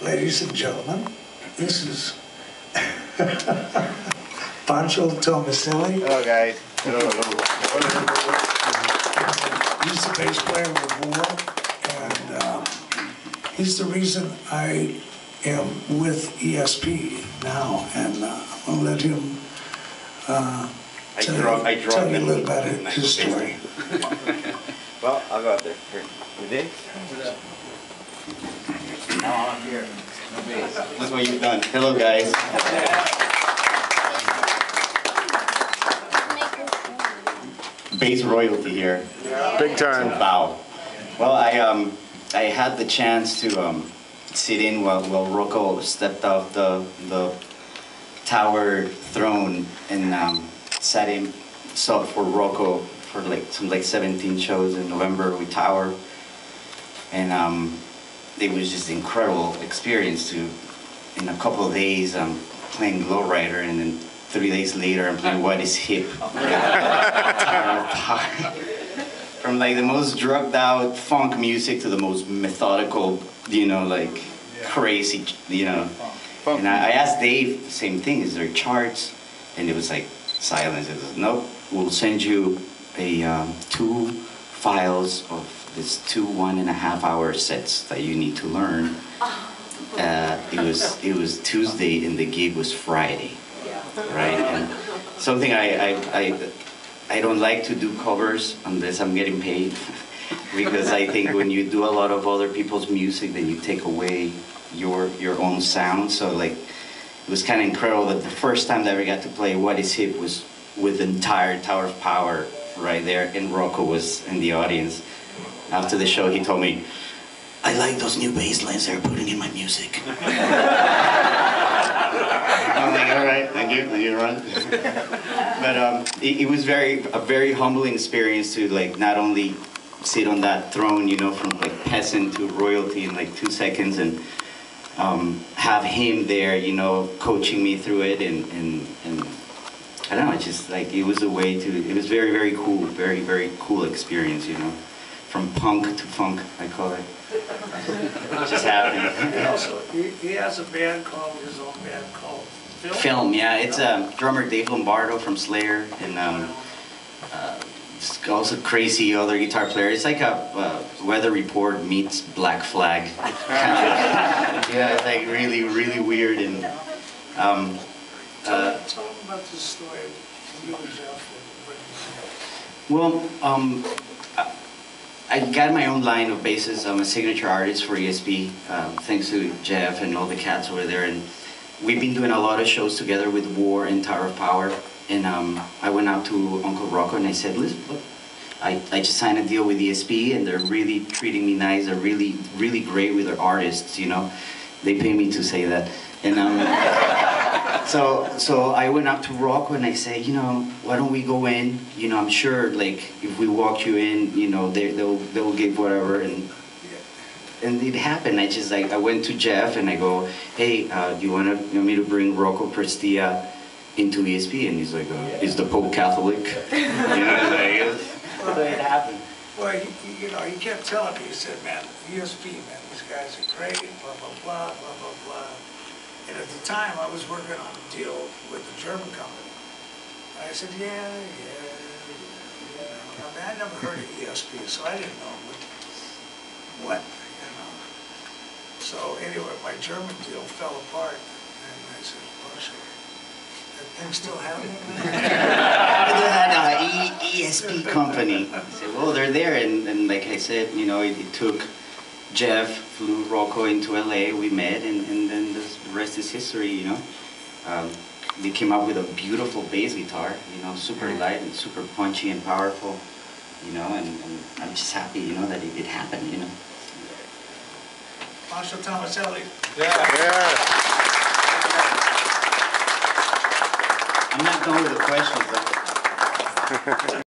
Ladies and gentlemen, this is PANCHO Tomaselli. Hello, guys. Hello. He's the bass player with War, and he's the reason I am with ESP now, and I'll let him tell you a little about his story. Well, I'll go out there. Here. You did? Now I'm here. No bass. Look what you've done. Hello, guys. Bass royalty here. Big time. Wow. Well, I had the chance to sit in while ROCCO stepped off the tower throne and sat in sub for ROCCO for like 17 shows in November with Tower, and it was just an incredible experience to, in a couple of days, playing Lowrider, and then 3 days later I'm playing What Is Hip. From like the most drugged out funk music to the most methodical, you know, like crazy, you know. And I asked Dave the same thing, is there charts? And it was like silence. It was, nope, we'll send you a 2 files of these 2 1.5-hour sets that you need to learn. It was Tuesday and the gig was Friday, right? And something I don't like to do covers unless I'm getting paid, because I think when you do a lot of other people's music, then you take away your own sound. So like, it was kind of incredible that the first time that I ever got to play What Is Hip was with the entire Tower of Power right there, and ROCCO was in the audience. After the show, he told me, "I like those new bass lines they're putting in my music." I'm like, all right, thank you, Ron. But it was a very humbling experience to like not only sit on that throne, you know, from like peasant to royalty in like 2 seconds, and have him there, you know, coaching me through it, and I don't know, it's just like, it was a way to, it was very cool, very cool experience, you know, from punk to funk, I call it. It just happened. Also, he has a band called, his own band called Film, yeah, it's drummer Dave Lombardo from Slayer, and also crazy other guitar player. It's like a Weather Report meets Black Flag. Yeah, it's like really weird, and tell them about this story of you and Jeff. Well, I got my own line of basses. I'm a signature artist for ESP, thanks to Jeff and all the cats over there. And we've been doing a lot of shows together with War and Tower of Power. And I went out to Uncle ROCCO and I said, listen, look, I just signed a deal with ESP, and they're really treating me nice. They're really great with their artists, you know. They pay me to say that. And so I went up to ROCCO and I said, you know, why don't we go in? You know, I'm sure like if we walk you in, you know, they'll give whatever, and it happened. I just like, I went to Jeff and I go, hey, do you want me to bring ROCCO PRESTIA into ESP? And he's like, is the Pope Catholic? You know, like, so it happened. Well, you know, he kept telling me, he said, man, ESP, man, these guys are great, blah, blah, blah, blah, blah, blah. And at the time, I was working on a deal with a German company. And I said, yeah. You know, I mean, I never heard of ESP, so I didn't know what, you know. So anyway, my German deal fell apart, and I said, oh, shit, that thing's still happening? They had an ESP company. I said, well, they're there, and like I said, you know, it took Jeff, flew ROCCO into LA, we met, and then the rest is history, you know. They came up with a beautiful bass guitar, you know, super light and super punchy and powerful, you know, and I'm just happy, you know, that it did happen, you know. PANCHO Tomaselli. Yeah. I'm not done with the questions, though.